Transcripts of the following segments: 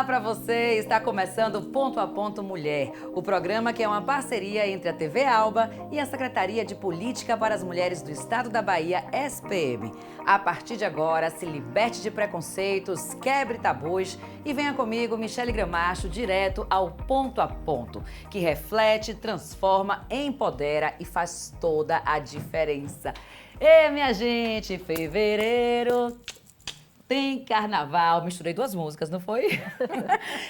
para você! Está começando Ponto a Ponto Mulher, o programa que é uma parceria entre a TV Alba e a Secretaria de Política para as Mulheres do Estado da Bahia, SPM. A partir de agora, se liberte de preconceitos, quebre tabus e venha comigo, Michele Gramacho, direto ao Ponto a Ponto, que reflete, transforma, empodera e faz toda a diferença. Minha gente, fevereiro tem carnaval. Misturei duas músicas, não foi?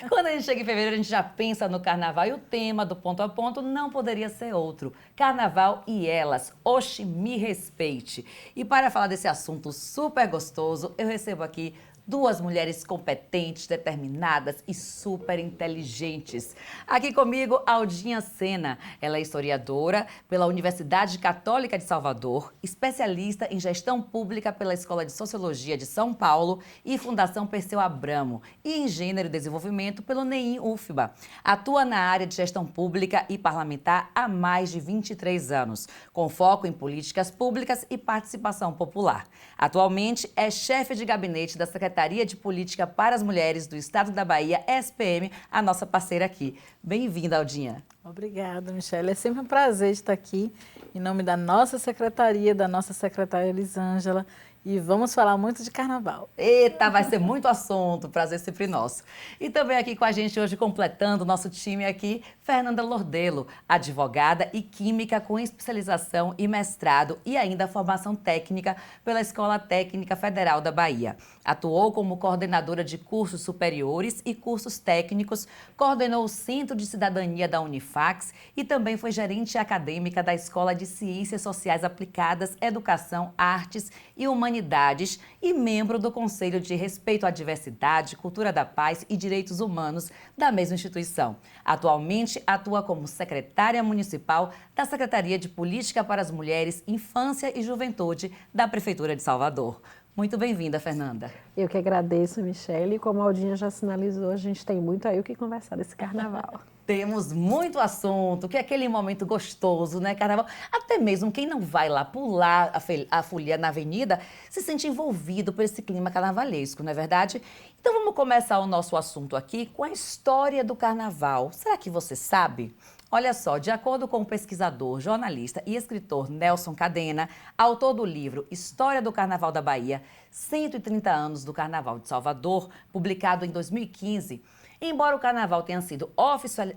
Quando a gente chega em fevereiro, a gente já pensa no carnaval e o tema do Ponto a Ponto não poderia ser outro. Carnaval e elas. Oxe, me respeite. E para falar desse assunto super gostoso, eu recebo aqui duas mulheres competentes, determinadas e super inteligentes. Aqui comigo, Aldinha Sena. Ela é historiadora pela Universidade Católica de Salvador, especialista em gestão pública pela Escola de Sociologia de São Paulo e Fundação Perseu Abramo, e em Gênero e Desenvolvimento pelo NEIM-UFBA. Atua na área de gestão pública e parlamentar há mais de 23 anos, com foco em políticas públicas e participação popular. Atualmente é chefe de gabinete da Secretaria de Política para as Mulheres do Estado da Bahia, SPM, a nossa parceira aqui. Bem-vinda, Aldinha. Obrigada, Michele. É sempre um prazer estar aqui em nome da nossa secretaria, da nossa secretária Elisângela, e vamos falar muito de carnaval. Eita, vai ser muito assunto, prazer sempre nosso. E também aqui com a gente hoje, completando o nosso time aqui, Fernanda Lordelo, advogada e química com especialização e mestrado e ainda formação técnica pela Escola Técnica Federal da Bahia. Atuou como coordenadora de cursos superiores e cursos técnicos, coordenou o Centro de Cidadania da Unifax e também foi gerente acadêmica da Escola de Ciências Sociais Aplicadas, Educação, Artes e Humanidades e membro do Conselho de Respeito à Diversidade, Cultura da Paz e Direitos Humanos da mesma instituição. Atualmente atua como secretária municipal da Secretaria de Política para as Mulheres, Infância e Juventude da Prefeitura de Salvador. Muito bem-vinda, Fernanda. Eu que agradeço, Michele. E como a Aldinha já sinalizou, a gente tem muito aí o que conversar desse carnaval. Temos muito assunto, que é aquele momento gostoso, né, carnaval? Até mesmo quem não vai lá pular a folia na avenida se sente envolvido por esse clima carnavalesco, não é verdade? Então vamos começar o nosso assunto aqui com a história do carnaval. Será que você sabe? Olha só, de acordo com o pesquisador, jornalista e escritor Nelson Cadena, autor do livro História do Carnaval da Bahia, 130 anos do Carnaval de Salvador, publicado em 2015, embora o carnaval tenha sido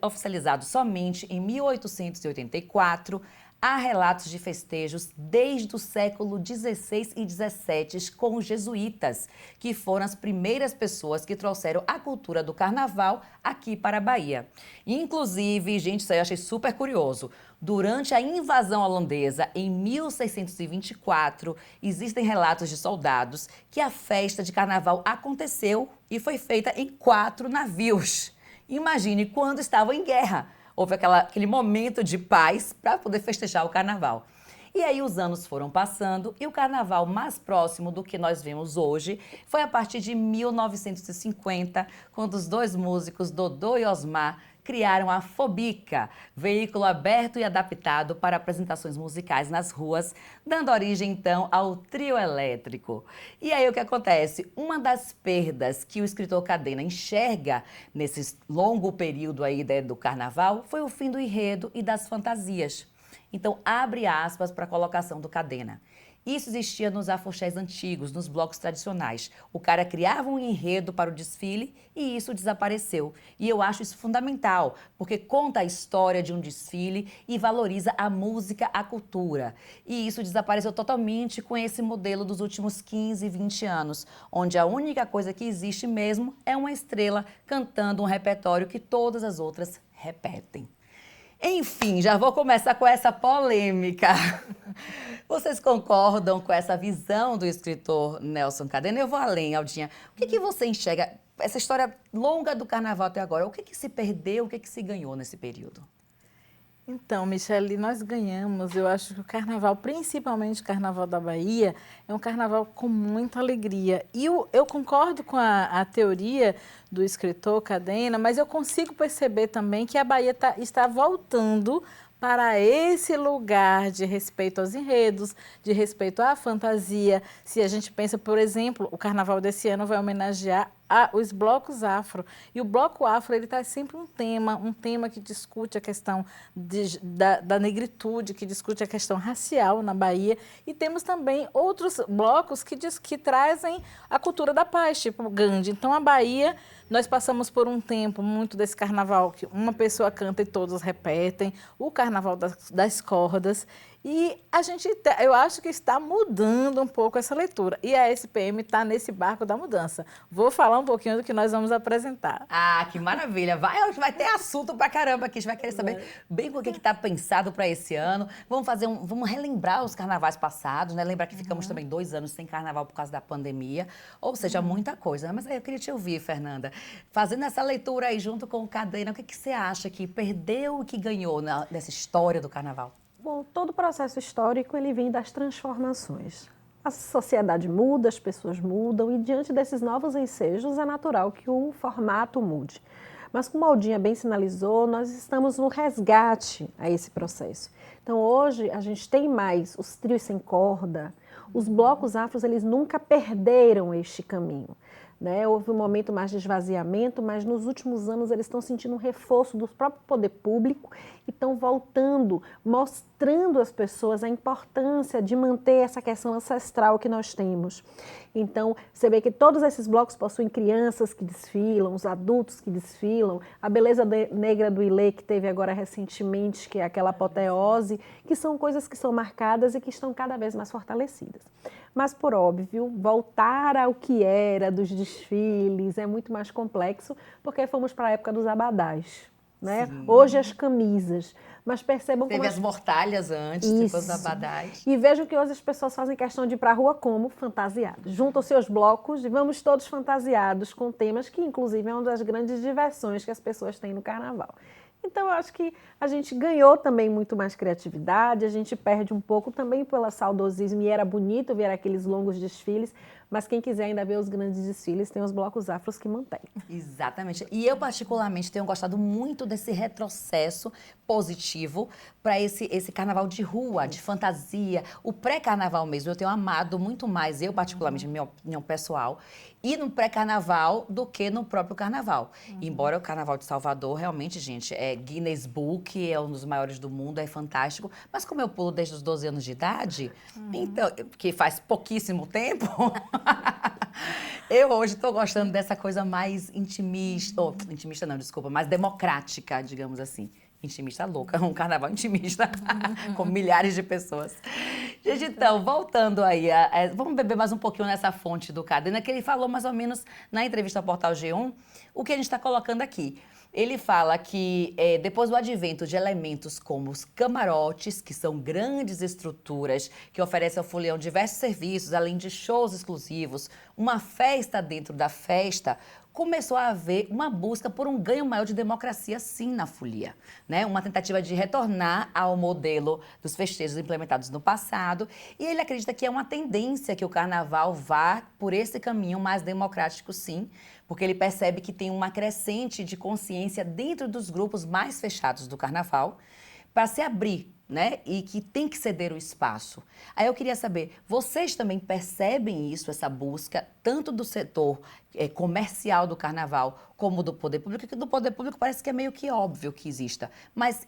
oficializado somente em 1884, há relatos de festejos desde o século XVI e XVII com os jesuítas, que foram as primeiras pessoas que trouxeram a cultura do carnaval aqui para a Bahia. Inclusive, gente, isso aí eu achei super curioso. Durante a invasão holandesa, em 1624, existem relatos de soldados que a festa de carnaval aconteceu e foi feita em 4 navios. Imagine quando estavam em guerra. Houve aquele momento de paz para poder festejar o carnaval. E aí os anos foram passando e o carnaval mais próximo do que nós vemos hoje foi a partir de 1950, quando os dois músicos Dodô e Osmar criaram a Fobica, veículo aberto e adaptado para apresentações musicais nas ruas, dando origem então ao trio elétrico. E aí o que acontece? Uma das perdas que o escritor Cadena enxerga nesse longo período aí do carnaval foi o fim do enredo e das fantasias. Então abre aspas para a colocação do Cadena. Isso existia nos afoxés antigos, nos blocos tradicionais. O cara criava um enredo para o desfile e isso desapareceu. E eu acho isso fundamental, porque conta a história de um desfile e valoriza a música, a cultura. E isso desapareceu totalmente com esse modelo dos últimos 15, 20 anos, onde a única coisa que existe mesmo é uma estrela cantando um repertório que todas as outras repetem. Enfim, já vou começar com essa polêmica. Vocês concordam com essa visão do escritor Nelson Cadena? Eu vou além, Aldinha. O que você enxerga, essa história longa do carnaval até agora, o que se perdeu, o que se ganhou nesse período? Então, Michele, nós ganhamos. Eu acho que o carnaval, principalmente o carnaval da Bahia, é um carnaval com muita alegria. E eu concordo com a teoria do escritor Cadena, mas eu consigo perceber também que a Bahia está voltando para esse lugar de respeito aos enredos, de respeito à fantasia. Se a gente pensa, por exemplo, o carnaval desse ano vai homenagear os blocos afro. E o bloco afro, ele traz sempre um tema que discute a questão da negritude, que discute a questão racial na Bahia. E temos também outros blocos que trazem a cultura da paz, tipo o Gandhi. Então, a Bahia, nós passamos por um tempo muito desse carnaval que uma pessoa canta e todos repetem, o carnaval das cordas. E eu acho que está mudando um pouco essa leitura. E a SPM está nesse barco da mudança. Vou falar um pouquinho do que nós vamos apresentar. Ah, que maravilha. Vai ter assunto pra caramba aqui. A gente vai querer saber bem o que está pensado para esse ano. Vamos relembrar os carnavais passados, né? Lembrar que ficamos também 2 anos sem carnaval por causa da pandemia. Ou seja, muita coisa, né? Mas aí eu queria te ouvir, Fernanda. Fazendo essa leitura aí junto com o Cadena, o que você acha que perdeu e que ganhou nessa história do carnaval? Bom, todo o processo histórico ele vem das transformações. A sociedade muda, as pessoas mudam e diante desses novos ensejos é natural que o formato mude. Mas como a Aldinha bem sinalizou, nós estamos no resgate a esse processo. Então hoje a gente tem mais os trios sem corda, os blocos afros eles nunca perderam este caminho. Né? Houve um momento mais de esvaziamento, mas nos últimos anos eles estão sentindo um reforço do próprio poder público e estão voltando, mostrando às pessoas a importância de manter essa questão ancestral que nós temos. Então, você vê que todos esses blocos possuem crianças que desfilam, os adultos que desfilam, a beleza negra do Ilê, que teve agora recentemente, que é aquela apoteose, que são coisas que são marcadas e que estão cada vez mais fortalecidas. Mas, por óbvio, voltar ao que era dos desfiles é muito mais complexo, porque fomos para a época dos abadás. Né? Hoje as camisas, mas percebam como... Teve as mortalhas antes, depois os abadás. E vejam que hoje as pessoas fazem questão de ir para a rua como? Fantasiados. Juntam seus blocos e vamos todos fantasiados com temas que, inclusive, é uma das grandes diversões que as pessoas têm no carnaval. Então, eu acho que a gente ganhou também muito mais criatividade, a gente perde um pouco também pelo saudosismo, e era bonito ver aqueles longos desfiles, mas quem quiser ainda ver os grandes desfiles, tem os blocos afros que mantêm. Exatamente. E eu, particularmente, tenho gostado muito desse retrocesso positivo para esse carnaval de rua, de fantasia. O pré-carnaval mesmo, eu tenho amado muito mais, eu, particularmente, minha opinião pessoal, ir no pré-carnaval do que no próprio carnaval. Embora o Carnaval de Salvador, realmente, gente, é Guinness Book, é um dos maiores do mundo, é fantástico. Mas como eu pulo desde os 12 anos de idade, então, que faz pouquíssimo tempo... Eu hoje estou gostando dessa coisa mais intimista, intimista não, desculpa, mais democrática, digamos assim. Intimista louca, um carnaval intimista, com milhares de pessoas. Gente, então, voltando aí, vamos beber mais um pouquinho nessa fonte do Cadena, que ele falou mais ou menos na entrevista ao Portal G1, o que a gente está colocando aqui. Ele fala que depois do advento de elementos como os camarotes, que são grandes estruturas que oferecem ao folião diversos serviços, além de shows exclusivos, uma festa dentro da festa, começou a haver uma busca por um ganho maior de democracia, sim, na folia. Né? Uma tentativa de retornar ao modelo dos festejos implementados no passado. E ele acredita que é uma tendência que o carnaval vá por esse caminho mais democrático, sim, porque ele percebe que tem uma crescente de consciência dentro dos grupos mais fechados do carnaval para se abrir, né? E que tem que ceder o espaço. Aí eu queria saber, vocês também percebem isso, essa busca, tanto do setor comercial do carnaval, como do poder público? Que do poder público parece que é meio que óbvio que exista. Mas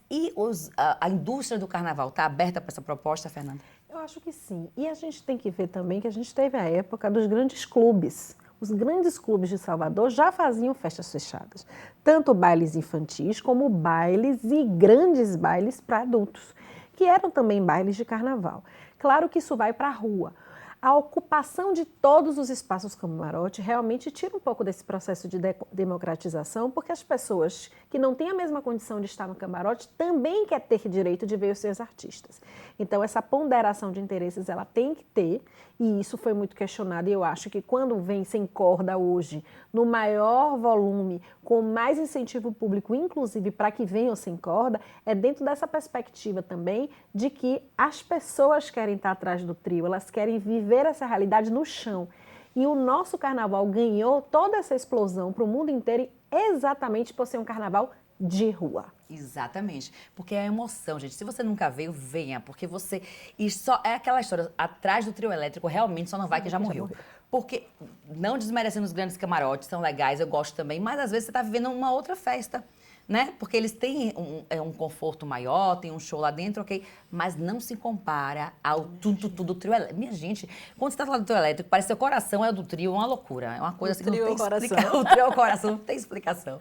a indústria do carnaval está aberta para essa proposta, Fernanda? Eu acho que sim. E a gente tem que ver também que a gente teve a época dos grandes clubes. Os grandes clubes de Salvador já faziam festas fechadas, tanto bailes infantis como bailes e grandes bailes para adultos, que eram também bailes de carnaval. Claro que isso vai para a rua. A ocupação de todos os espaços camarote realmente tira um pouco desse processo de democratização, porque as pessoas que não têm a mesma condição de estar no camarote também querem ter direito de ver os seus artistas. Então, essa ponderação de interesses, ela tem que ter, e isso foi muito questionado, e eu acho que quando vem sem corda hoje, no maior volume, com mais incentivo público, inclusive para que venham sem corda, é dentro dessa perspectiva também de que as pessoas querem estar atrás do trio, elas querem viver essa realidade no chão. E o nosso carnaval ganhou toda essa explosão para o mundo inteiro exatamente por ser um carnaval de rua. Exatamente, porque é a emoção, gente. Se você nunca veio, venha, porque você... E só é aquela história, atrás do trio elétrico, realmente só não vai que já morreu. Porque, não desmerecendo os grandes camarotes, são legais, eu gosto também, mas às vezes você está vivendo uma outra festa, né? Porque eles têm um conforto maior, tem um show lá dentro, ok? Mas não se compara ao do trio elétrico. Minha gente, quando você está falando do trio elétrico, parece que seu coração é o do trio, é uma loucura. É uma coisa assim que não tem explicação. O trio é o coração, não tem explicação.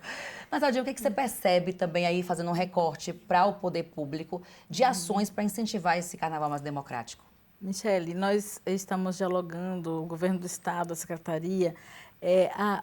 Mas, Aldinha, o que você percebe também aí, fazendo um recorte para o poder público, de ações para incentivar esse carnaval mais democrático? Michele, nós estamos dialogando, o governo do estado, a secretaria,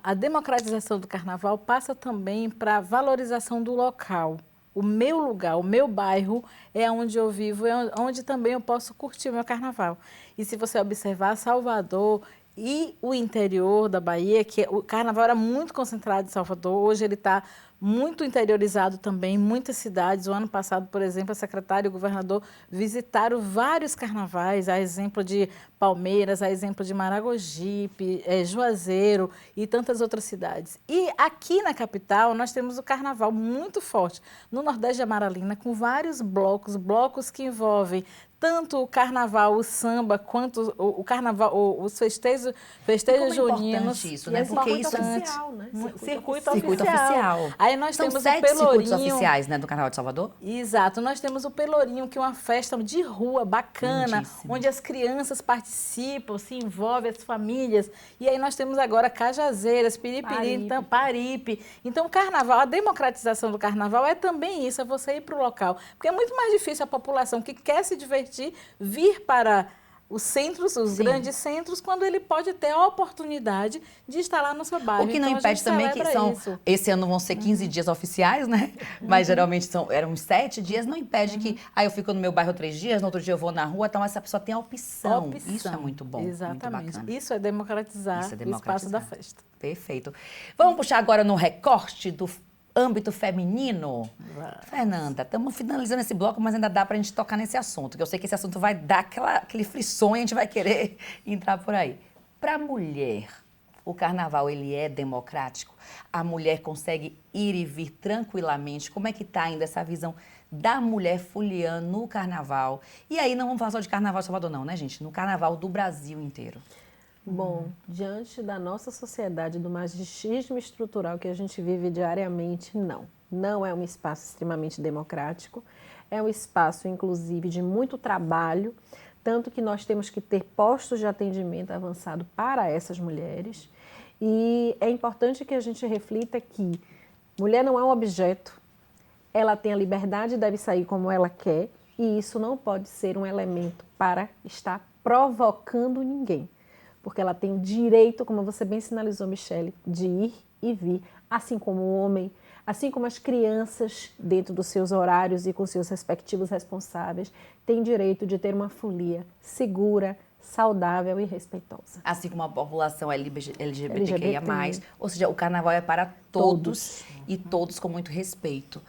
a democratização do carnaval passa também para a valorização do local. O meu lugar, o meu bairro é onde eu vivo, é onde também eu posso curtir o meu carnaval. E se você observar, Salvador e o interior da Bahia, que o carnaval era muito concentrado em Salvador, hoje ele está muito interiorizado também, em muitas cidades. O ano passado, por exemplo, a secretária e o governador visitaram vários carnavais, a exemplo de Palmeiras, a exemplo de Maragogipe, Juazeiro e tantas outras cidades. E aqui na capital, nós temos o carnaval muito forte, no Nordeste de Amaralina, com vários blocos que envolvem tanto o carnaval, o samba, quanto o carnaval, os festejos juninos. Isso, né? Porque isso é oficial, né? Circuito oficial. Aí nós São temos 7 o Pelourinho. circuitos oficiais, né, do Carnaval de Salvador? Exato. Nós temos o Pelourinho, que é uma festa de rua bacana, Lindíssimo. onde as crianças participam, se envolvem, as famílias. E aí nós temos agora Cajazeiras, Piripiri, então, Paripe. Então, o carnaval, a democratização do carnaval é também isso, é você ir para o local. Porque é muito mais difícil a população que quer se divertir vir para os centros, os grandes centros, quando ele pode ter a oportunidade de estar lá no seu bairro. O que não então, impede também que esse ano vão ser 15 dias oficiais, né? Mas geralmente eram 7 dias, não impede que eu fico no meu bairro 3 dias, no outro dia eu vou na rua, então essa pessoa tem a opção. Isso é muito bom. Exatamente. Muito bacana. Isso é democratizar o espaço da festa. Perfeito. Vamos puxar agora no recorte do âmbito feminino. Fernanda, estamos finalizando esse bloco, mas ainda dá para a gente tocar nesse assunto, que eu sei que esse assunto vai dar aquele frisson e a gente vai querer entrar por aí. Para a mulher, o carnaval ele é democrático? A mulher consegue ir e vir tranquilamente? Como é que está ainda essa visão da mulher foliã no carnaval? E aí não vamos falar só de carnaval de Salvador não, né, gente? No carnaval do Brasil inteiro. Bom, diante da nossa sociedade, do machismo estrutural que a gente vive diariamente, não. Não é um espaço extremamente democrático, é um espaço, inclusive, de muito trabalho, tanto que nós temos que ter postos de atendimento avançado para essas mulheres. E é importante que a gente reflita que mulher não é um objeto, ela tem a liberdade e deve sair como ela quer, e isso não pode ser um elemento para estar provocando ninguém. Porque ela tem o direito, como você bem sinalizou, Michele, de ir e vir, assim como o homem, assim como as crianças, dentro dos seus horários e com seus respectivos responsáveis, têm direito de ter uma folia segura, saudável e respeitosa. Assim como a população LGBTQIA+, ou seja, o carnaval é para todos e todos com muito respeito.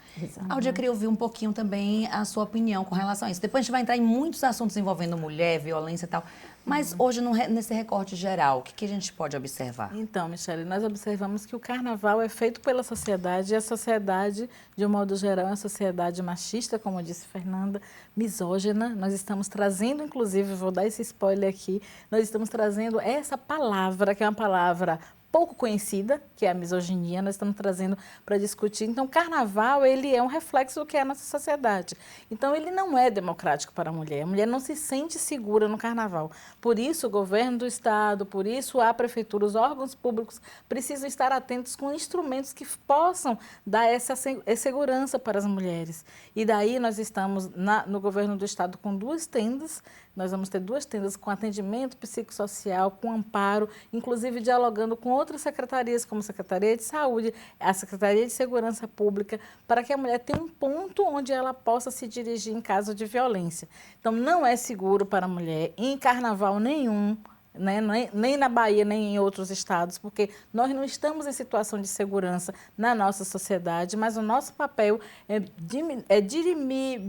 Aldia, eu queria ouvir um pouquinho também a sua opinião com relação a isso. Depois a gente vai entrar em muitos assuntos envolvendo mulher, violência e tal, mas hoje, nesse recorte geral, o que a gente pode observar? Então, Michele, nós observamos que o carnaval é feito pela sociedade e a sociedade, de um modo geral, é uma sociedade machista, como disse Fernanda, misógina. Nós estamos trazendo, inclusive, vou dar esse spoiler aqui, nós estamos trazendo essa palavra, que é uma palavra pouco conhecida, que é a misoginia, nós estamos trazendo para discutir. Então, o carnaval, ele é um reflexo do que é a nossa sociedade. Então, ele não é democrático para a mulher não se sente segura no carnaval. Por isso, o governo do estado, por isso a prefeitura, os órgãos públicos precisam estar atentos com instrumentos que possam dar essa segurança para as mulheres. E daí nós estamos no governo do estado com 2 tendas. Nós vamos ter 2 tendas com atendimento psicossocial, com amparo, inclusive dialogando com outras secretarias, como a Secretaria de Saúde, a Secretaria de Segurança Pública, para que a mulher tenha um ponto onde ela possa se dirigir em caso de violência. Então, não é seguro para a mulher em carnaval nenhum, né? Nem na Bahia, nem em outros estados, porque nós não estamos em situação de segurança na nossa sociedade, mas o nosso papel é dirimir,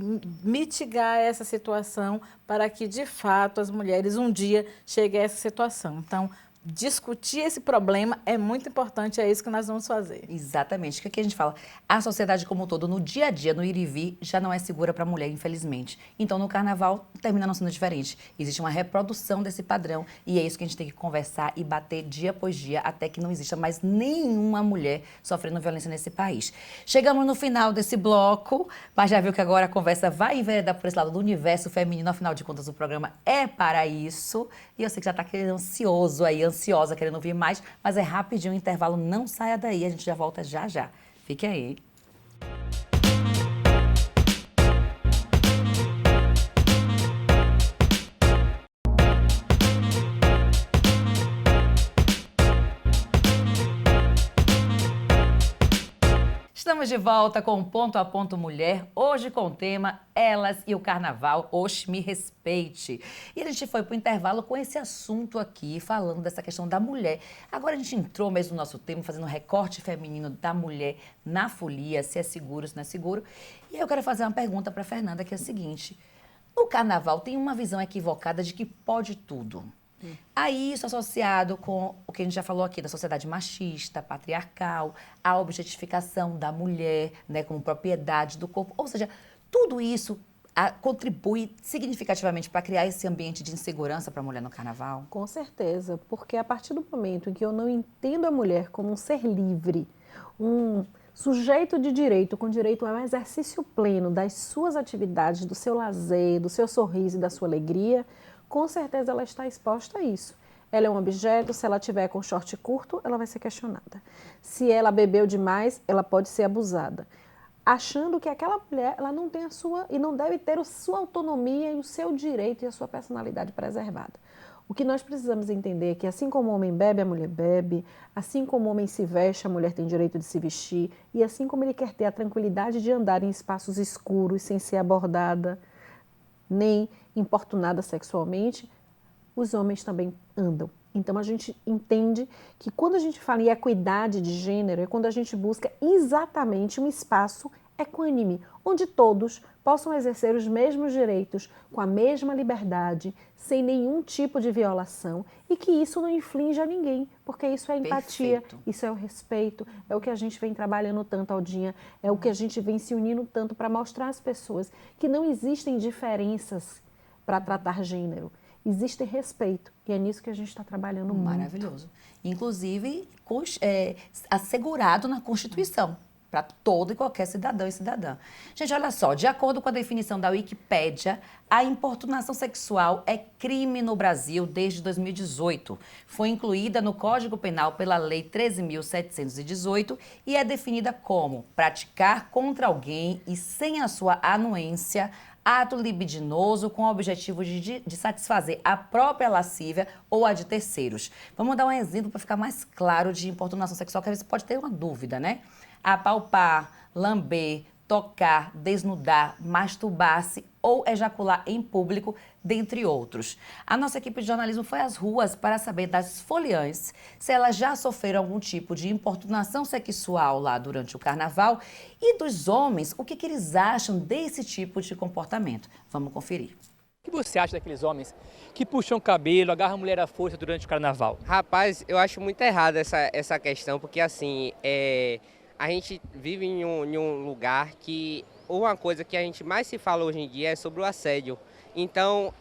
mitigar essa situação para que, de fato, as mulheres um dia cheguem a essa situação. Então, discutir esse problema é muito importante, é isso que nós vamos fazer. Exatamente. O que a gente fala? A sociedade como um todo, no dia a dia, no ir e vir, já não é segura para a mulher, infelizmente. Então, no carnaval, termina não sendo diferente. Existe uma reprodução desse padrão e é isso que a gente tem que conversar e bater dia após dia até que não exista mais nenhuma mulher sofrendo violência nesse país. Chegamos no final desse bloco, mas já viu que agora a conversa vai enveredar por esse lado do universo feminino. Afinal de contas, o programa é para isso. E eu sei que já está ansioso aí, ansiosa, querendo ouvir mais, mas é rapidinho o intervalo, não saia daí, a gente já volta já já. Fique aí. Estamos de volta com o Ponto a Ponto Mulher, hoje com o tema Elas e o Carnaval, Oxe, me respeite. E a gente foi para o intervalo com esse assunto aqui, falando dessa questão da mulher. Agora a gente entrou mesmo no nosso tema, fazendo um recorte feminino da mulher na folia, se é seguro, se não é seguro. E eu quero fazer uma pergunta para a Fernanda, que é a seguinte. No Carnaval tem uma visão equivocada de que pode tudo. Aí isso associado com o que a gente já falou aqui, da sociedade machista, patriarcal, a objetificação da mulher, né, como propriedade do corpo. Ou seja, tudo isso contribui significativamente para criar esse ambiente de insegurança para a mulher no carnaval? Com certeza, porque a partir do momento em que eu não entendo a mulher como um ser livre, um sujeito de direito, com direito a um exercício pleno das suas atividades, do seu lazer, do seu sorriso e da sua alegria, com certeza ela está exposta a isso. Ela é um objeto, se ela tiver com short curto, ela vai ser questionada. Se ela bebeu demais, ela pode ser abusada. Achando que aquela mulher, ela não tem a sua, e não deve ter a sua autonomia e o seu direito e a sua personalidade preservada. O que nós precisamos entender é que assim como o homem bebe, a mulher bebe, assim como o homem se veste, a mulher tem direito de se vestir, e assim como ele quer ter a tranquilidade de andar em espaços escuros, sem ser abordada, nem importunada sexualmente, os homens também andam. Então a gente entende que quando a gente fala em equidade de gênero, é quando a gente busca exatamente um espaço equânime, onde todos possam exercer os mesmos direitos, com a mesma liberdade, sem nenhum tipo de violação, e que isso não inflinja a ninguém, porque isso é empatia, Perfeito. isso é o respeito, é o que a gente vem trabalhando tanto, Aldinha, é o que a gente vem se unindo tanto para mostrar às pessoas que não existem diferenças para tratar gênero. Existe respeito, e é nisso que a gente está trabalhando muito. Maravilhoso. Inclusive, assegurado na Constituição, para todo e qualquer cidadão e cidadã. Gente, olha só, de acordo com a definição da Wikipédia, a importunação sexual é crime no Brasil desde 2018. Foi incluída no Código Penal pela Lei 13.718 e é definida como praticar contra alguém e sem a sua anuência ato libidinoso com o objetivo de satisfazer a própria lascívia ou a de terceiros. Vamos dar um exemplo para ficar mais claro de importunação sexual, que às vezes pode ter uma dúvida, né? Apalpar, lamber, tocar, desnudar, masturbar-se ou ejacular em público, dentre outros. A nossa equipe de jornalismo foi às ruas para saber das foliãs se elas já sofreram algum tipo de importunação sexual lá durante o carnaval e dos homens, o que eles acham desse tipo de comportamento. Vamos conferir. O que você acha daqueles homens que puxam o cabelo, agarram a mulher à força durante o carnaval? Rapaz, eu acho muito errada essa questão, porque assim, a gente vive em um lugar que uma coisa que a gente mais se fala hoje em dia é sobre o assédio. Então,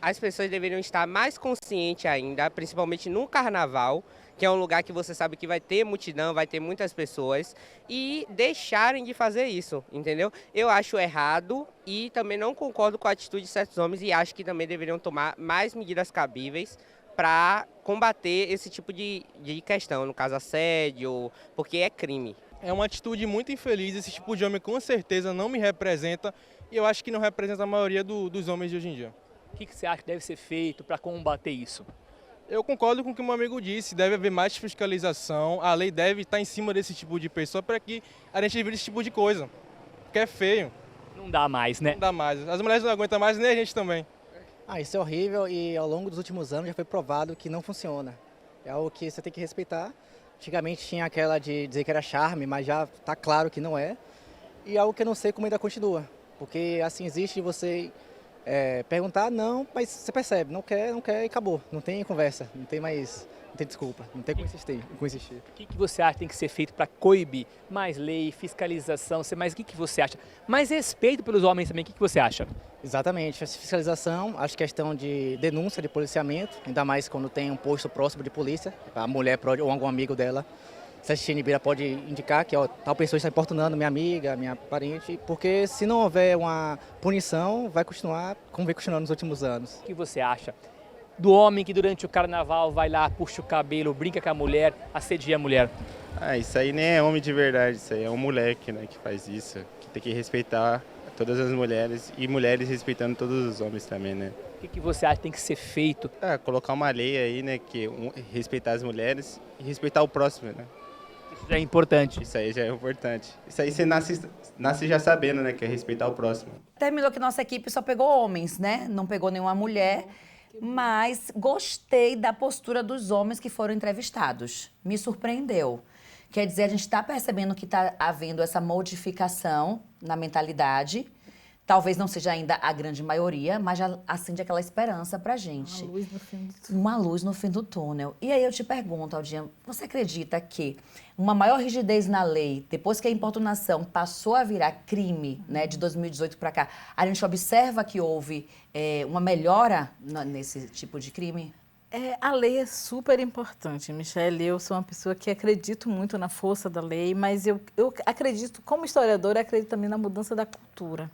as pessoas deveriam estar mais conscientes ainda, principalmente no carnaval, que é um lugar que você sabe que vai ter multidão, vai ter muitas pessoas, e deixarem de fazer isso, entendeu? Eu acho errado e também não concordo com a atitude de certos homens e acho que também deveriam tomar mais medidas cabíveis para combater esse tipo de questão, no caso assédio, porque é crime. É uma atitude muito infeliz, esse tipo de homem com certeza não me representa e eu acho que não representa a maioria dos homens de hoje em dia. O que você acha que deve ser feito para combater isso? Eu concordo com o que o meu amigo disse, deve haver mais fiscalização, a lei deve estar em cima desse tipo de pessoa para que a gente evite esse tipo de coisa, porque é feio. Não dá mais, né? Não dá mais, as mulheres não aguentam mais, nem a gente também. Isso é horrível e ao longo dos últimos anos já foi provado que não funciona. É algo que você tem que respeitar. Antigamente tinha aquela de dizer que era charme, mas já está claro que não é. E é algo que eu não sei como ainda continua. Porque assim existe você perguntar, não, mas você percebe, não quer e acabou. Não tem conversa, não tem desculpa, não tem como insistir. O que você acha que tem que ser feito para coibir? Mais lei, fiscalização, mais o que você acha? Mais respeito pelos homens também, o que você acha? Exatamente, essa fiscalização, acho questão de denúncia de policiamento, ainda mais quando tem um posto próximo de polícia, a mulher pode, ou algum amigo dela, se assistir em Ibira, pode indicar que tal pessoa está importunando minha amiga, minha parente, porque se não houver uma punição, vai continuar como vem continuando nos últimos anos. O que você acha do homem que durante o carnaval vai lá, puxa o cabelo, brinca com a mulher, assedia a mulher? Isso aí nem é homem de verdade, isso aí é um moleque, né, que faz isso, que tem que respeitar todas as mulheres e mulheres respeitando todos os homens também, né. O que você acha que tem que ser feito? Colocar uma lei aí, né, que respeitar as mulheres e respeitar o próximo, né. Isso já é importante. Isso aí já é importante. Isso aí você nasce já sabendo, né, que é respeitar o próximo. Terminou que nossa equipe só pegou homens, né? Não pegou nenhuma mulher. Mas gostei da postura dos homens que foram entrevistados. Me surpreendeu. Quer dizer, a gente está percebendo que está havendo essa modificação na mentalidade. Talvez não seja ainda a grande maioria, mas já acende aquela esperança pra gente. Uma luz no fim do túnel. Uma luz no fim do túnel. E aí eu te pergunto, Aldinha, você acredita que uma maior rigidez na lei, depois que a importunação passou a virar crime, né, de 2018 para cá, a gente observa que houve uma melhora nesse tipo de crime? A lei é super importante, Michele. Eu sou uma pessoa que acredito muito na força da lei, mas eu acredito, como historiadora, acredito também na mudança da cultura.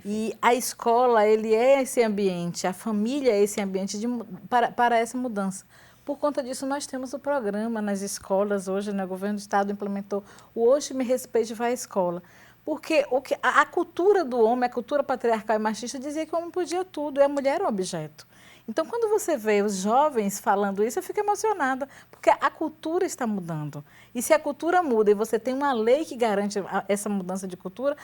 E a escola, ele é esse ambiente, a família é esse ambiente para essa mudança. Por conta disso, nós temos o programa nas escolas hoje, né? O governo do estado implementou o Hoje Me Respeite Vai à Escola. Porque a cultura do homem, a cultura patriarcal e machista dizia que o homem podia tudo e a mulher era um objeto. Então, quando você vê os jovens falando isso, eu fico emocionada, porque a cultura está mudando. E se a cultura muda e você tem uma lei que garante essa mudança de cultura,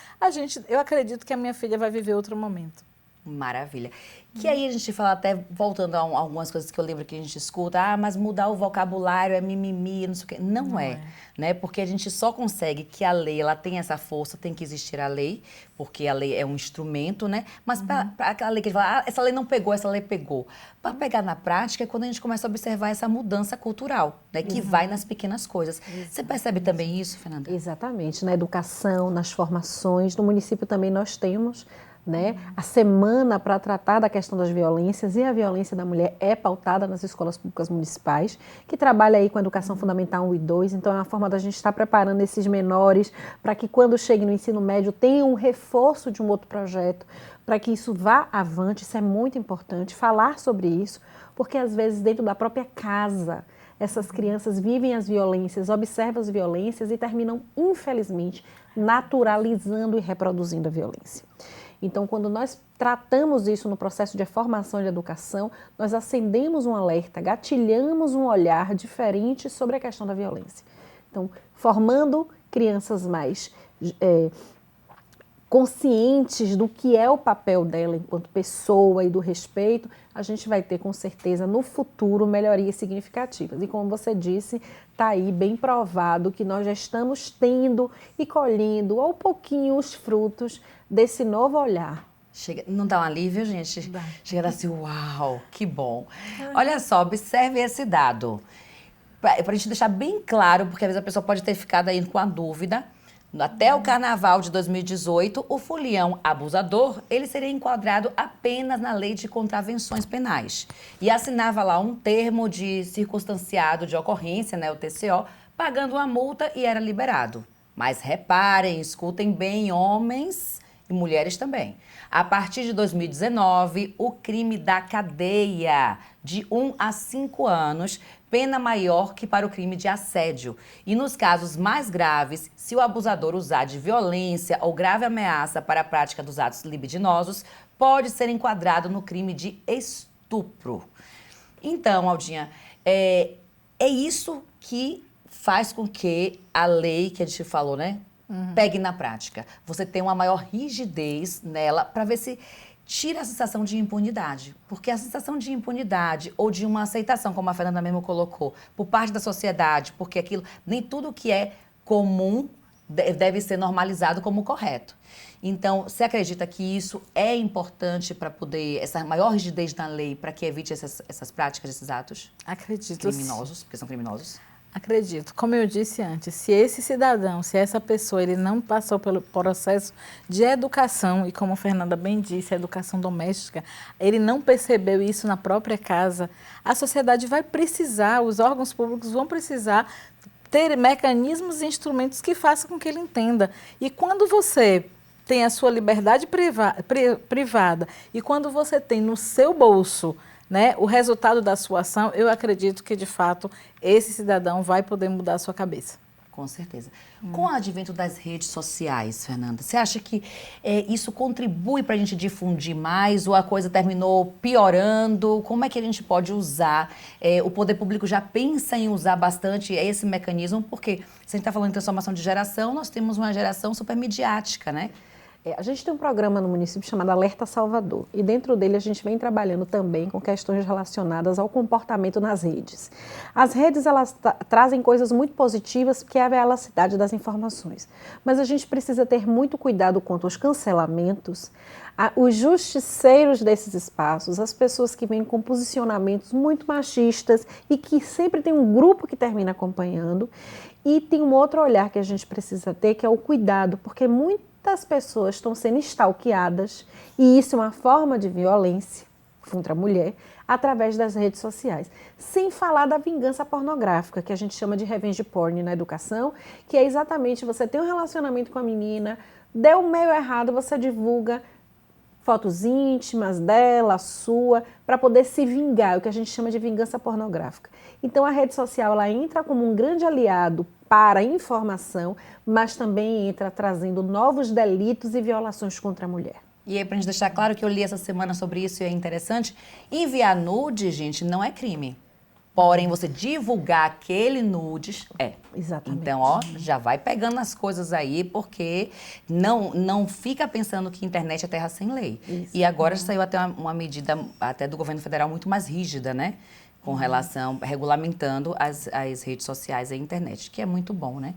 eu acredito que a minha filha vai viver outro momento. Maravilha. Que aí a gente fala, até voltando a algumas coisas que eu lembro que a gente escuta, mas mudar o vocabulário é mimimi, não sei o quê. Não é, né? Porque a gente só consegue que a lei, ela tem essa força, tem que existir a lei, porque a lei é um instrumento, né? Mas para aquela lei que a gente fala, essa lei não pegou, essa lei pegou. Para pegar na prática é quando a gente começa a observar essa mudança cultural, né? Que vai nas pequenas coisas. Você percebe também isso, Fernanda? Exatamente, na educação, nas formações. No município também nós temos, né, a semana para tratar da questão das violências, e a violência da mulher é pautada nas escolas públicas municipais, que trabalha aí com a educação fundamental 1 e 2, então é uma forma da gente estar preparando esses menores para que quando cheguem no ensino médio tenham um reforço de um outro projeto, para que isso vá avante. Isso é muito importante, falar sobre isso, porque às vezes dentro da própria casa essas crianças vivem as violências, observam as violências e terminam, infelizmente, naturalizando e reproduzindo a violência. Então, quando nós tratamos isso no processo de formação e de educação, nós acendemos um alerta, gatilhamos um olhar diferente sobre a questão da violência. Então, formando crianças mais conscientes do que é o papel dela enquanto pessoa e do respeito, a gente vai ter, com certeza, no futuro, melhorias significativas. E como você disse, está aí bem provado que nós já estamos tendo e colhendo ao pouquinho os frutos desse novo olhar. Não dá um alívio, gente? Chega assim, uau, que bom. Olha só, observe esse dado. Para a gente deixar bem claro, porque às vezes a pessoa pode ter ficado aí com a dúvida. Até o carnaval de 2018, o folião abusador, ele seria enquadrado apenas na lei de contravenções penais. E assinava lá um termo de circunstanciado de ocorrência, né, o TCO, pagando uma multa e era liberado. Mas reparem, escutem bem, homens e mulheres também. A partir de 2019, o crime da cadeia de 1 a 5 anos, pena maior que para o crime de assédio. E nos casos mais graves, se o abusador usar de violência ou grave ameaça para a prática dos atos libidinosos, pode ser enquadrado no crime de estupro. Então, Aldinha, é isso que faz com que a lei que a gente falou, né, pegue na prática. Você tem uma maior rigidez nela para ver se tira a sensação de impunidade. Porque a sensação de impunidade ou de uma aceitação, como a Fernanda mesmo colocou, por parte da sociedade, porque aquilo, nem tudo que é comum deve ser normalizado como correto. Então, você acredita que isso é importante para poder, essa maior rigidez na lei, para que evite essas práticas, esses atos Acredito. criminosos, porque são criminosos? Acredito. Como eu disse antes, se esse cidadão, se essa pessoa, ele não passou pelo processo de educação, e como a Fernanda bem disse, a educação doméstica, ele não percebeu isso na própria casa, a sociedade vai precisar, os órgãos públicos vão precisar ter mecanismos e instrumentos que façam com que ele entenda. E quando você tem a sua liberdade privada e quando você tem no seu bolso, né, o resultado da sua ação, eu acredito que, de fato, esse cidadão vai poder mudar a sua cabeça. Com certeza. Com o advento das redes sociais, Fernanda, você acha que isso contribui para a gente difundir mais ou a coisa terminou piorando? Como é que a gente pode usar? O poder público já pensa em usar bastante esse mecanismo, porque se a gente está falando em transformação de geração, nós temos uma geração super midiática, né? A gente tem um programa no município chamado Alerta Salvador e dentro dele a gente vem trabalhando também com questões relacionadas ao comportamento nas redes. As redes elas trazem coisas muito positivas que é a velocidade das informações, mas a gente precisa ter muito cuidado quanto aos cancelamentos, os justiceiros desses espaços, as pessoas que vêm com posicionamentos muito machistas e que sempre tem um grupo que termina acompanhando. E tem um outro olhar que a gente precisa ter, que é o cuidado, porque muitas pessoas estão sendo stalkeadas, e isso é uma forma de violência contra a mulher, através das redes sociais. Sem falar da vingança pornográfica, que a gente chama de revenge porn na educação, que é exatamente você ter um relacionamento com a menina, deu meio errado, você divulga fotos íntimas dela, sua, para poder se vingar, o que a gente chama de vingança pornográfica. Então a rede social ela entra como um grande aliado para a informação, mas também entra trazendo novos delitos e violações contra a mulher. E aí, para a gente deixar claro que eu li essa semana sobre isso e é interessante, enviar nude, gente, não é crime. Porém, você divulgar aquele nudes é. Exatamente. Então, ó, já vai pegando as coisas aí, porque não fica pensando que internet é terra sem lei. Isso. E agora saiu até uma medida, até do governo federal, muito mais rígida, né? Com relação, regulamentando as redes sociais e a internet, que é muito bom, né?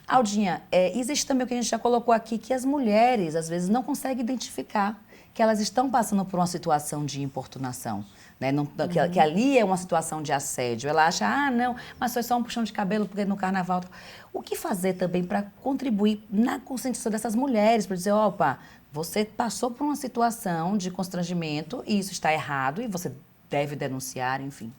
Aldinha, existe também o que a gente já colocou aqui, que as mulheres, às vezes, não conseguem identificar que elas estão passando por uma situação de importunação. Né? Que ali é uma situação de assédio. Ela acha, não, mas foi só um puxão de cabelo porque no carnaval. O que fazer também para contribuir na conscientização dessas mulheres, para dizer, opa, você passou por uma situação de constrangimento e isso está errado e você deve denunciar, enfim.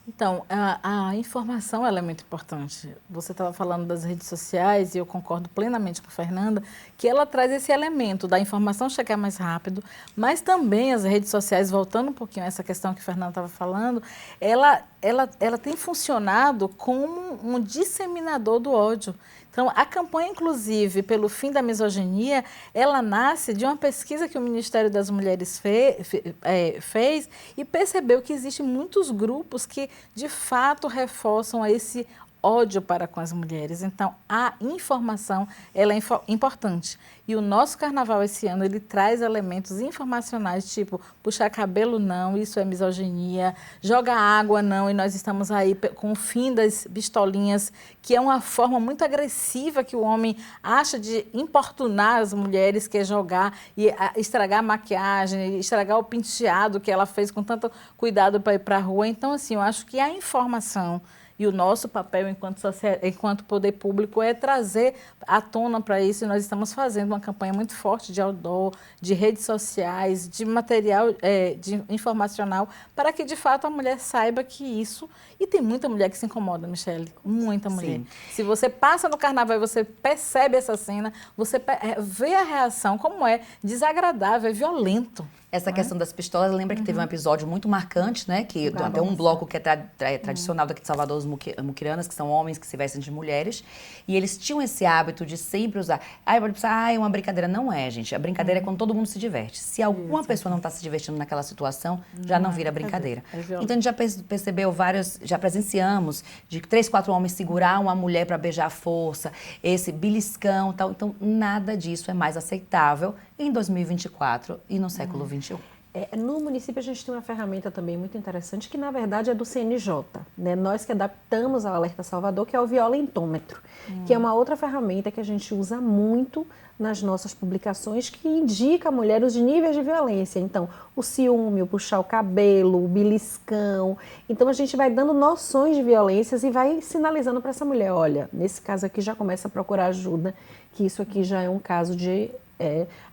Então, a informação ela é muito importante. Você estava falando das redes sociais e eu concordo plenamente com a Fernanda que ela traz esse elemento da informação chegar mais rápido, mas também as redes sociais, voltando um pouquinho a essa questão que a Fernanda estava falando, ela tem funcionado como um disseminador do ódio. Então, a campanha, inclusive, pelo fim da misoginia, ela nasce de uma pesquisa que o Ministério das Mulheres fez e percebeu que existem muitos grupos que, de fato, reforçam esse ódio para com as mulheres. Então, a informação ela é importante. E o nosso carnaval esse ano, ele traz elementos informacionais, tipo, puxar cabelo não, isso é misoginia, jogar água não, e nós estamos aí com o fim das pistolinhas, que é uma forma muito agressiva que o homem acha de importunar as mulheres, que é jogar e estragar a maquiagem, estragar o penteado que ela fez com tanto cuidado para ir para a rua. Então, assim, eu acho que a informação e o nosso papel enquanto poder público é trazer à tona para isso. E nós estamos fazendo uma campanha muito forte de outdoor, de redes sociais, de material informacional, para que, de fato, a mulher saiba que isso... E tem muita mulher que se incomoda, Michele, muita mulher. Sim. Se você passa no carnaval e você percebe essa cena, você vê a reação, como é desagradável, é violento. Essa questão das pistolas, lembra que teve um episódio muito marcante, né? Que até um bloco que é tradicional daqui de Salvador, os muquiranas, que são homens que se vestem de mulheres. E eles tinham esse hábito de sempre usar. Pode pensar, é uma brincadeira. Não é, gente. A brincadeira é quando todo mundo se diverte. Se alguma pessoa não está se divertindo naquela situação, já não vira brincadeira. Então, a gente já percebeu já presenciamos de 3, 4 homens segurar uma mulher para beijar à força, esse beliscão e tal. Então, nada disso é mais aceitável em 2024 e no século XXI. No município a gente tem uma ferramenta também muito interessante que na verdade é do CNJ, né? Nós que adaptamos ao Alerta Salvador, que é o violentômetro, que é uma outra ferramenta que a gente usa muito nas nossas publicações, que indica a mulher os níveis de violência. Então, o ciúme, o puxar o cabelo, o beliscão. Então, a gente vai dando noções de violências e vai sinalizando para essa mulher, olha, nesse caso aqui já começa a procurar ajuda, que isso aqui já é um caso de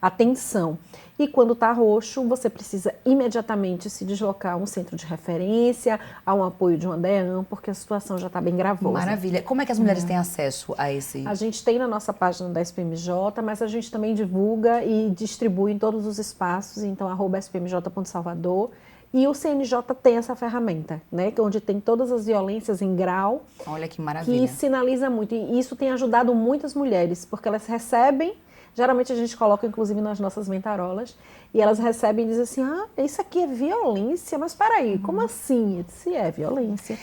atenção. E quando está roxo, você precisa imediatamente se deslocar a um centro de referência, a um apoio de uma DEAN, porque a situação já está bem gravosa. Maravilha. Como é que as mulheres têm acesso a esse? A gente tem na nossa página da SPMJ, mas a gente também divulga e distribui em todos os espaços, então @spmj.salvador. E o CNJ tem essa ferramenta, né, onde tem todas as violências em grau. Olha que maravilha. Que sinaliza muito. E isso tem ajudado muitas mulheres, porque elas recebem. Geralmente a gente coloca, inclusive, nas nossas mentarolas, e elas recebem e dizem assim, isso aqui é violência, mas peraí, como assim? Eu disse, é violência.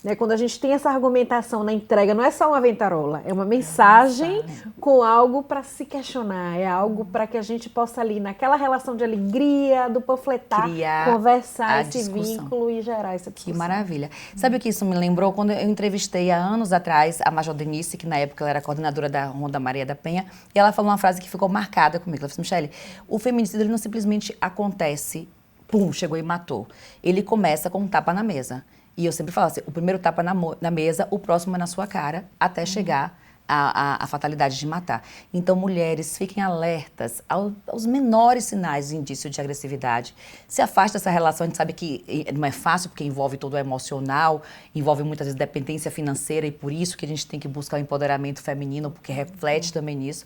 Né? Quando a gente tem essa argumentação na entrega, não é só uma ventarola, é uma mensagem com algo para se questionar, é algo para que a gente possa ali, naquela relação de alegria, do panfletar, conversar esse vínculo e gerar essa discussão. Que maravilha. Sabe o que isso me lembrou? Quando eu entrevistei há anos atrás a Major Denise, que na época ela era coordenadora da Ronda Maria da Penha, e ela falou uma frase que ficou marcada comigo. Ela falou assim, Michele, o feminicídio ele não simplesmente acontece, pum, chegou e matou. Ele começa com um tapa na mesa. E eu sempre falo assim, o primeiro tapa na mesa, o próximo é na sua cara, até chegar à fatalidade de matar. Então, mulheres, fiquem alertas aos menores sinais de indício de agressividade. Se afaste dessa relação, a gente sabe que não é fácil, porque envolve todo o emocional, envolve muitas vezes dependência financeira, e por isso que a gente tem que buscar o empoderamento feminino, porque reflete também nisso.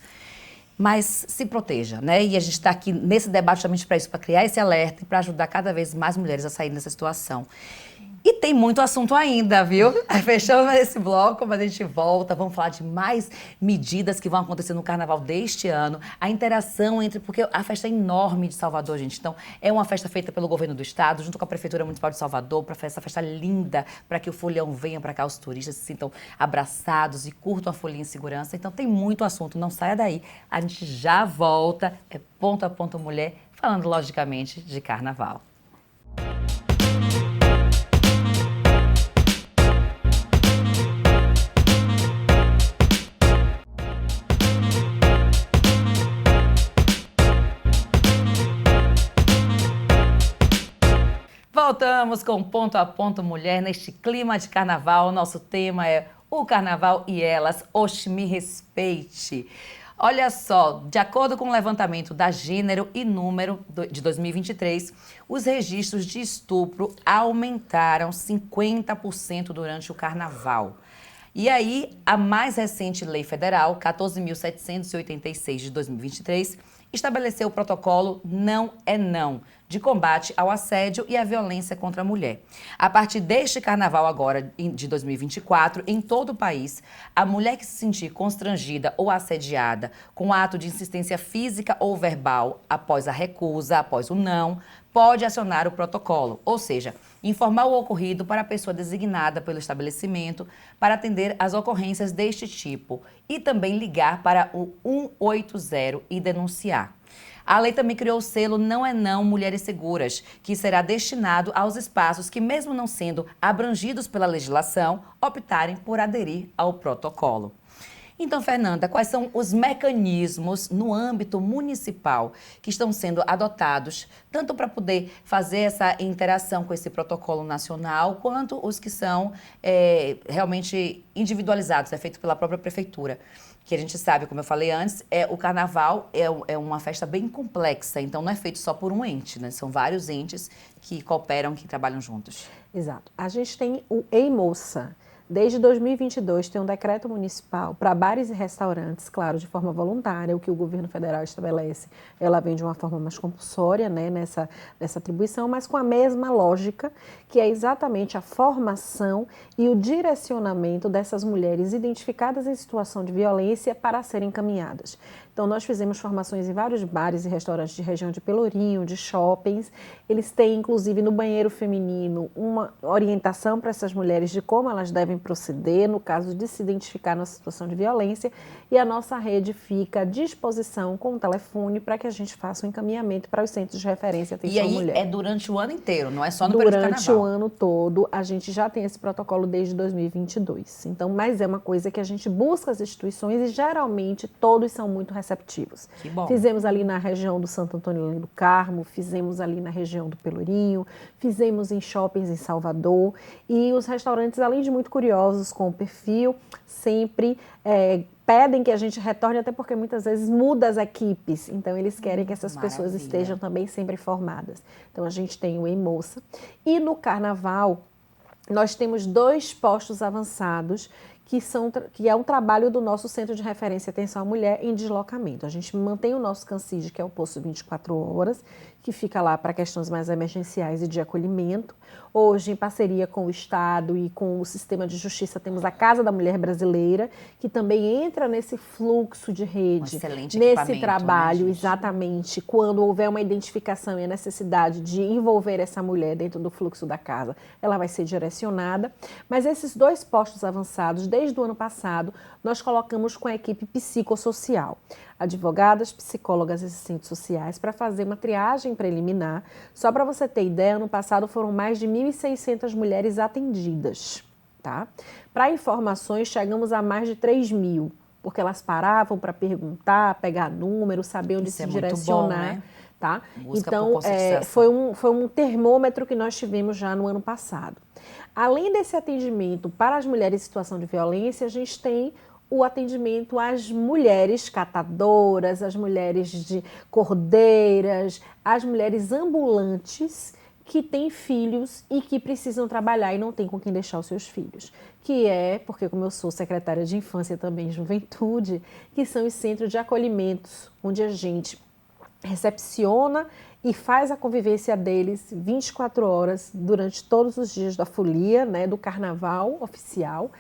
Mas se proteja, né? E a gente está aqui nesse debate justamente para isso, para criar esse alerta e para ajudar cada vez mais mulheres a saírem dessa situação. E tem muito assunto ainda, viu? Fechamos esse bloco, mas a gente volta. Vamos falar de mais medidas que vão acontecer no Carnaval deste ano. A interação porque a festa é enorme de Salvador, gente. Então, é uma festa feita pelo governo do estado, junto com a Prefeitura Municipal de Salvador, para essa festa linda, para que o folião venha para cá, os turistas se sintam abraçados e curtam a folia em segurança. Então, tem muito assunto. Não saia daí. A gente já volta. É Ponto a Ponto Mulher, falando, logicamente, de Carnaval. Voltamos com Ponto a Ponto Mulher, neste clima de carnaval. Nosso tema é o carnaval e elas. Oxe, me respeite. Olha só, de acordo com o levantamento da Gênero e Número de 2023, os registros de estupro aumentaram 50% durante o carnaval. E aí, a mais recente lei federal, 14.786 de 2023, estabeleceu o protocolo Não é Não, de combate ao assédio e à violência contra a mulher. A partir deste carnaval agora, de 2024, em todo o país, a mulher que se sentir constrangida ou assediada com ato de insistência física ou verbal após a recusa, após o não, pode acionar o protocolo, ou seja, informar o ocorrido para a pessoa designada pelo estabelecimento para atender às ocorrências deste tipo e também ligar para o 180 e denunciar. A lei também criou o selo Não é Não Mulheres Seguras, que será destinado aos espaços que, mesmo não sendo abrangidos pela legislação, optarem por aderir ao protocolo. Então, Fernanda, quais são os mecanismos no âmbito municipal que estão sendo adotados, tanto para poder fazer essa interação com esse protocolo nacional, quanto os que são realmente individualizados, feito pela própria prefeitura? Que a gente sabe, como eu falei antes, o carnaval é uma festa bem complexa, então não é feito só por um ente, né? São vários entes que cooperam, que trabalham juntos. Exato. A gente tem o Ei Moça. Desde 2022 tem um decreto municipal para bares e restaurantes, claro, de forma voluntária, o que o governo federal estabelece, ela vem de uma forma mais compulsória, né, nessa atribuição, mas com a mesma lógica, que é exatamente a formação e o direcionamento dessas mulheres identificadas em situação de violência para serem encaminhadas. Então, nós fizemos formações em vários bares e restaurantes de região de Pelourinho, de shoppings. Eles têm, inclusive, no banheiro feminino, uma orientação para essas mulheres de como elas devem proceder no caso de se identificar numa situação de violência. E a nossa rede fica à disposição com o telefone para que a gente faça o encaminhamento para os centros de referência e atenção à mulher. E aí é durante o ano inteiro, não é só no período de carnaval? Durante o ano todo, a gente já tem esse protocolo desde 2022. Então, mas é uma coisa que a gente busca as instituições e geralmente todos são muito receptivos. Que bom. Fizemos ali na região do Santo Antônio do Carmo, fizemos ali na região do Pelourinho, fizemos em shoppings em Salvador e os restaurantes, além de muito curiosos com o perfil, sempre pedem que a gente retorne, até porque muitas vezes muda as equipes, então eles querem que essas pessoas estejam também sempre formadas. Então a gente tem o E-Moça. E no Carnaval, nós temos 2 postos avançados, que é um trabalho do nosso Centro de Referência e Atenção à Mulher em deslocamento. A gente mantém o nosso CANCID, que é o posto 24 horas, que fica lá para questões mais emergenciais e de acolhimento. Hoje, em parceria com o Estado e com o Sistema de Justiça, temos a Casa da Mulher Brasileira, que também entra nesse fluxo de rede, nesse trabalho, né, exatamente, quando houver uma identificação e a necessidade de envolver essa mulher dentro do fluxo da casa, ela vai ser direcionada. Mas esses 2 postos avançados, desde o ano passado, nós colocamos com a equipe psicossocial, advogadas, psicólogas e assistentes sociais, para fazer uma triagem preliminar. Só para você ter ideia, ano passado foram mais de 1.600 mulheres atendidas, tá? Para informações, chegamos a mais de 3.000, porque elas paravam para perguntar, pegar número, saber onde se direcionar. Bom, né? Tá? Então, foi um termômetro que nós tivemos já no ano passado. Além desse atendimento para as mulheres em situação de violência, a gente tem o atendimento às mulheres catadoras, às mulheres de cordeiras, às mulheres ambulantes que têm filhos e que precisam trabalhar e não têm com quem deixar os seus filhos. Que é, porque como eu sou secretária de Infância e também Juventude, que são os centros de acolhimentos, onde a gente recepciona e faz a convivência deles 24 horas durante todos os dias da folia, né, do carnaval oficial.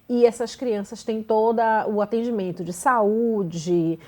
E essas crianças têm todo o atendimento de saúde,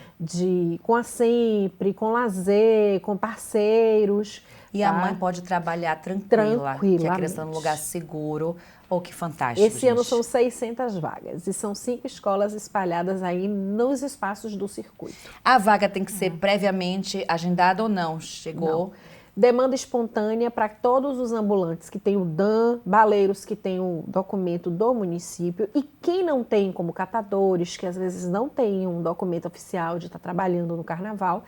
com a Sempre, com lazer, com parceiros. E tá? a mãe pode trabalhar tranquila, que a criança está num lugar seguro. Oh, que fantástico, Esse ano são 600 vagas e são 5 escolas espalhadas aí nos espaços do circuito. A vaga tem que ser previamente agendada ou não? Chegou? Não. Demanda espontânea para todos os ambulantes que têm o DAN, baleiros que têm o documento do município e quem não tem, como catadores, que às vezes não têm um documento oficial de estar trabalhando no carnaval,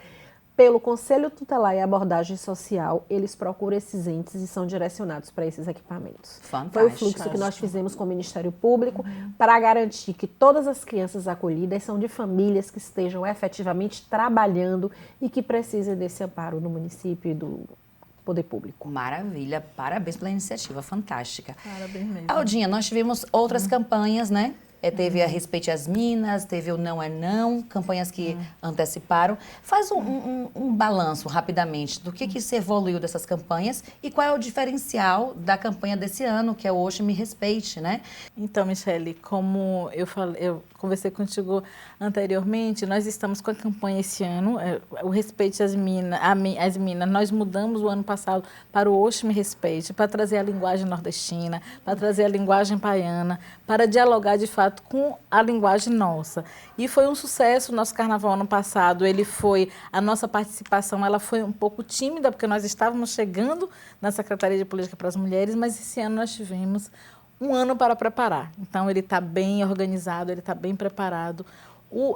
pelo Conselho Tutelar e Abordagem Social, eles procuram esses entes e são direcionados para esses equipamentos. Fantástico. Foi o fluxo que nós fizemos com o Ministério Público para garantir que todas as crianças acolhidas são de famílias que estejam efetivamente trabalhando e que precisem desse amparo no município e do poder público. Maravilha, parabéns pela iniciativa, fantástica. Parabéns mesmo. Aldinha, nós tivemos outras campanhas, né? Teve a Respeite as Minas, teve o Não é Não, campanhas que anteciparam. Faz um balanço rapidamente do que se evoluiu dessas campanhas e qual é o diferencial da campanha desse ano, que é o Hoje Me Respeite, né? Então, Michele, como eu conversei contigo anteriormente, nós estamos com a campanha esse ano, o Respeite as Minas. Nós mudamos o ano passado para o Hoje Me Respeite, para trazer a linguagem nordestina, para trazer a linguagem baiana, para dialogar de fato com a linguagem nossa. E foi um sucesso o nosso carnaval ano passado. A nossa participação ela foi um pouco tímida, porque nós estávamos chegando na Secretaria de Política para as Mulheres, mas esse ano nós tivemos um ano para preparar. Então, ele está bem organizado, ele está bem preparado.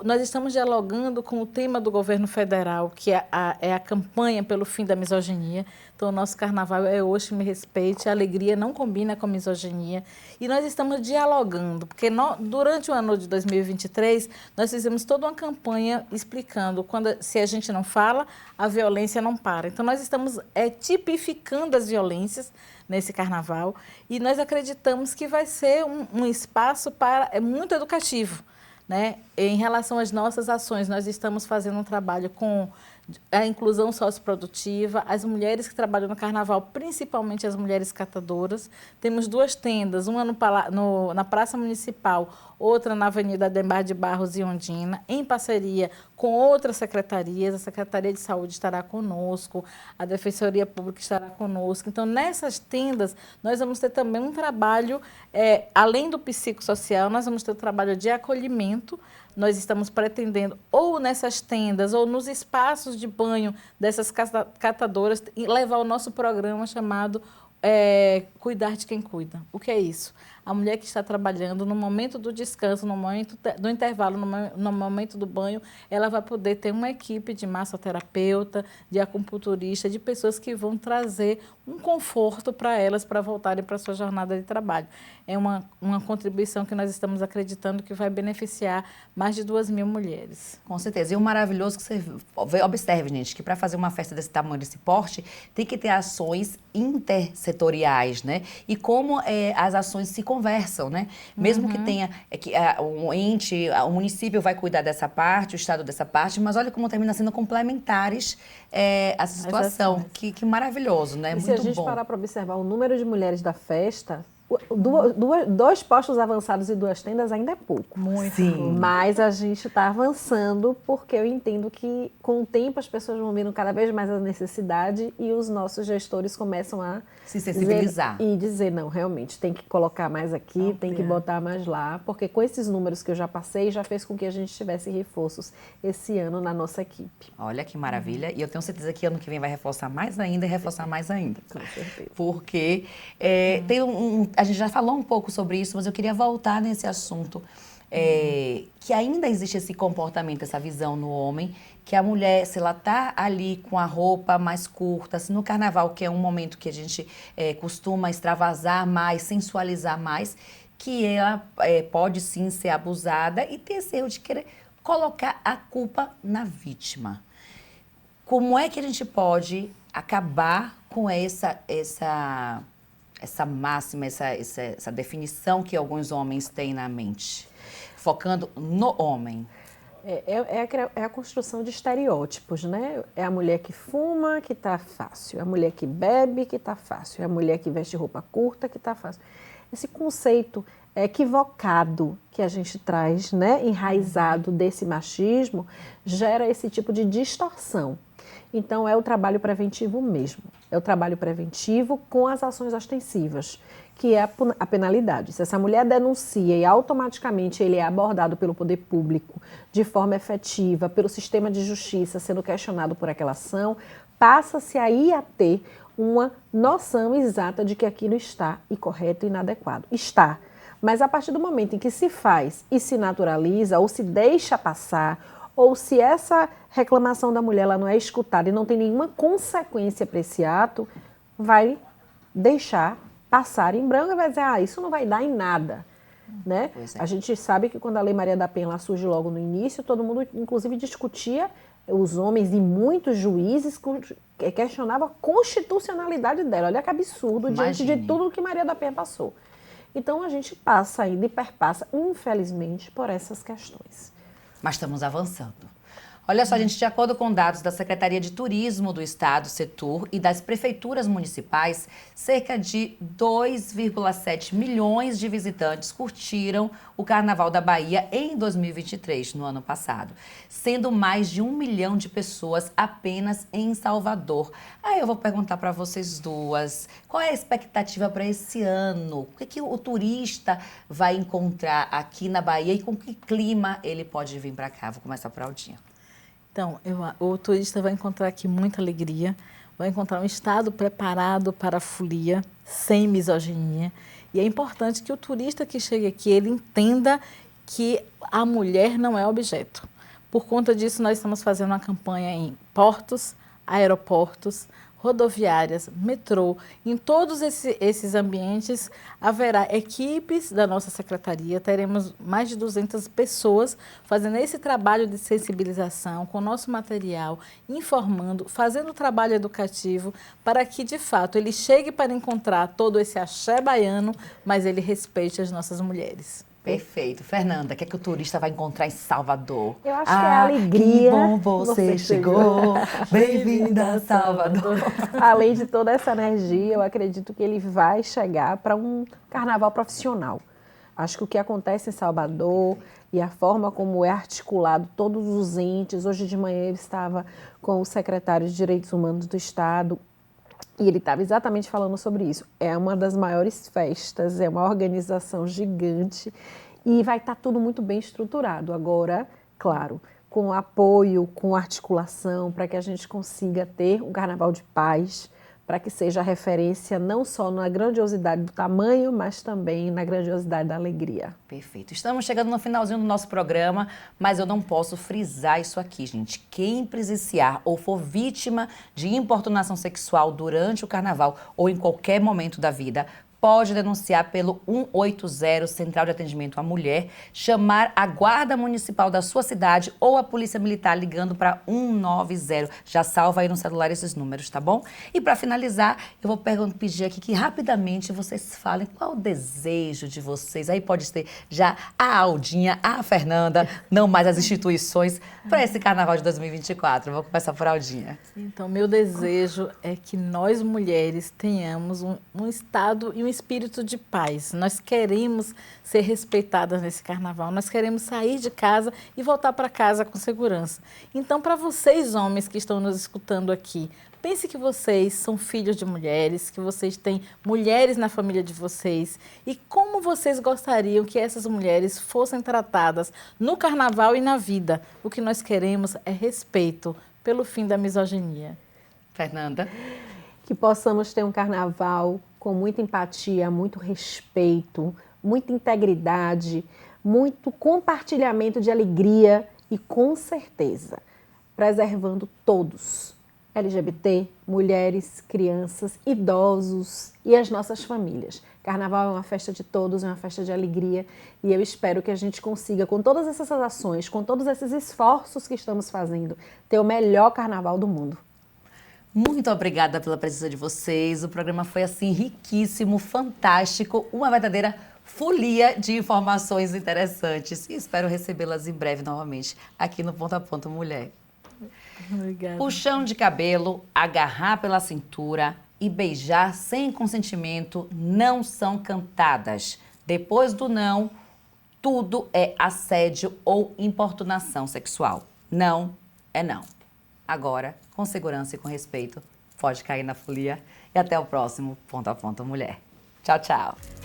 Nós estamos dialogando com o tema do governo federal, que é a campanha pelo fim da misoginia. Então, o nosso carnaval é Hoje Me Respeite, a alegria não combina com a misoginia. E nós estamos dialogando, porque durante o ano de 2023, nós fizemos toda uma campanha explicando se a gente não fala, a violência não para. Então, nós estamos tipificando as violências nesse carnaval e nós acreditamos que vai ser um espaço muito educativo. Né? Em relação às nossas ações, nós estamos fazendo um trabalho com a inclusão socioprodutiva, as mulheres que trabalham no carnaval, principalmente as mulheres catadoras. Temos 2 tendas, uma na Praça Municipal, outra na Avenida Ademar de Barros e Ondina, em parceria com outras secretarias. A Secretaria de Saúde estará conosco, a Defensoria Pública estará conosco. Então, nessas tendas, nós vamos ter também um trabalho, além do psicossocial, nós vamos ter um trabalho de acolhimento. Nós estamos pretendendo, ou nessas tendas, ou nos espaços de banho dessas catadoras, levar o nosso programa chamado Cuidar de Quem Cuida. O que é isso? A mulher que está trabalhando, no momento do descanso, no momento do intervalo, no momento do banho, ela vai poder ter uma equipe de massoterapeuta, de acupunturista, de pessoas que vão trazer um conforto para elas para voltarem para a sua jornada de trabalho. É uma contribuição que nós estamos acreditando que vai beneficiar mais de 2.000 mulheres. Com certeza. E o maravilhoso que você observe, gente, que para fazer uma festa desse tamanho, desse porte, tem que ter ações intersetoriais, né? E como as ações se conversam, né? Mesmo que tenha um ente, o município vai cuidar dessa parte, o estado dessa parte, mas olha como termina sendo complementares essa situação. Que maravilhoso, né? E Muito se a gente bom. parar para observar o número de mulheres da festa, dois postos avançados e 2 tendas ainda é pouco. Muito. Sim. Mas a gente está avançando porque eu entendo que com o tempo as pessoas vão vendo cada vez mais a necessidade e os nossos gestores começam a se sensibilizar. Dizer, não, realmente, tem que colocar mais aqui, tem que botar mais lá, porque com esses números que eu já passei, já fez com que a gente tivesse reforços esse ano na nossa equipe. Olha que maravilha. E eu tenho certeza que ano que vem vai reforçar mais ainda e reforçar mais ainda. Com certeza. Porque tem a gente já falou um pouco sobre isso, mas eu queria voltar nesse assunto. Que ainda existe esse comportamento, essa visão no homem, que a mulher, se ela tá ali com a roupa mais curta, assim, no carnaval, que é um momento que a gente costuma extravasar mais, sensualizar mais, que ela pode sim ser abusada e ter esse erro de querer colocar a culpa na vítima. Como é que a gente pode acabar com essa máxima, essa definição que alguns homens têm na mente, focando no homem? É a construção de estereótipos, né? É a mulher que fuma, que tá fácil. É a mulher que bebe, que tá fácil. É a mulher que veste roupa curta, que tá fácil. Esse conceito equivocado que a gente traz, né, enraizado desse machismo, gera esse tipo de distorção. Então, é o trabalho preventivo mesmo. É o trabalho preventivo com as ações ostensivas, que é a penalidade. Se essa mulher denuncia e automaticamente ele é abordado pelo poder público de forma efetiva, pelo sistema de justiça, sendo questionado por aquela ação, passa-se aí a ter uma noção exata de que aquilo está incorreto e inadequado. Está. Mas a partir do momento em que se faz e se naturaliza ou se deixa passar, ou se essa reclamação da mulher ela não é escutada e não tem nenhuma consequência para esse ato, vai deixar passar em branco e vai dizer, isso não vai dar em nada. Né? A gente sabe que quando a Lei Maria da Penha ela surge logo no início, todo mundo, inclusive, discutia, os homens e muitos juízes questionavam a constitucionalidade dela. Olha que absurdo, diante de tudo que Maria da Penha passou. Então, a gente passa ainda e perpassa, infelizmente, por essas questões. Mas estamos avançando. Olha só, gente, de acordo com dados da Secretaria de Turismo do Estado, Setur, e das prefeituras municipais, cerca de 2,7 milhões de visitantes curtiram o Carnaval da Bahia em 2023, no ano passado, sendo mais de 1 milhão de pessoas apenas em Salvador. Aí eu vou perguntar para vocês duas, qual é a expectativa para esse ano? O que o turista vai encontrar aqui na Bahia e com que clima ele pode vir para cá? Vou começar por Aldinha. Então, o turista vai encontrar aqui muita alegria, vai encontrar um estado preparado para a folia, sem misoginia. E é importante que o turista que chegue aqui, ele entenda que a mulher não é objeto. Por conta disso, nós estamos fazendo uma campanha em portos, aeroportos, rodoviárias, metrô. Em todos esses ambientes haverá equipes da nossa secretaria, teremos mais de 200 pessoas fazendo esse trabalho de sensibilização com o nosso material, informando, fazendo o trabalho educativo para que, de fato, ele chegue para encontrar todo esse axé baiano, mas ele respeite as nossas mulheres. Perfeito. Fernanda, o que é que o turista vai encontrar em Salvador? Eu acho que é a alegria. Que bom você chegou. Bem-vinda a Salvador. Além de toda essa energia, eu acredito que ele vai chegar para um carnaval profissional. Acho que o que acontece em Salvador e a forma como é articulado todos os entes. Hoje de manhã eu estava com o secretário de Direitos Humanos do Estado e ele estava exatamente falando sobre isso. É uma das maiores festas, é uma organização gigante e vai estar tudo muito bem estruturado. Agora, claro, com apoio, com articulação, para que a gente consiga ter um carnaval de paz, para que seja referência não só na grandiosidade do tamanho, mas também na grandiosidade da alegria. Perfeito. Estamos chegando no finalzinho do nosso programa, mas eu não posso frisar isso aqui, gente. Quem presenciar ou for vítima de importunação sexual durante o carnaval ou em qualquer momento da vida, pode denunciar pelo 180, Central de Atendimento à Mulher, chamar a Guarda Municipal da sua cidade ou a Polícia Militar ligando para 190. Já salva aí no celular esses números, tá bom? E para finalizar, eu vou pedir aqui que rapidamente vocês falem qual o desejo de vocês. Aí pode ser já a Aldinha, a Fernanda, não mais as instituições, para esse Carnaval de 2024. Vou começar por Aldinha. Então, meu desejo é que nós mulheres tenhamos um estado e um espírito de paz. Nós queremos ser respeitadas nesse carnaval, nós queremos sair de casa e voltar para casa com segurança. Então, para vocês, homens que estão nos escutando aqui, pense que vocês são filhos de mulheres, que vocês têm mulheres na família de vocês e como vocês gostariam que essas mulheres fossem tratadas no carnaval e na vida. O que nós queremos é respeito pelo fim da misoginia. Fernanda? Que possamos ter um carnaval com muita empatia, muito respeito, muita integridade, muito compartilhamento de alegria e, com certeza, preservando todos, LGBT, mulheres, crianças, idosos e as nossas famílias. Carnaval é uma festa de todos, é uma festa de alegria e eu espero que a gente consiga, com todas essas ações, com todos esses esforços que estamos fazendo, ter o melhor carnaval do mundo. Muito obrigada pela presença de vocês. O programa foi assim riquíssimo, fantástico, uma verdadeira folia de informações interessantes. E espero recebê-las em breve novamente aqui no Ponto a Ponto Mulher. Obrigada. Puxão de cabelo, agarrar pela cintura e beijar sem consentimento não são cantadas. Depois do não, tudo é assédio ou importunação sexual. Não é não. Agora, com segurança e com respeito, pode cair na folia. E até o próximo Ponto a Ponto Mulher. Tchau, tchau.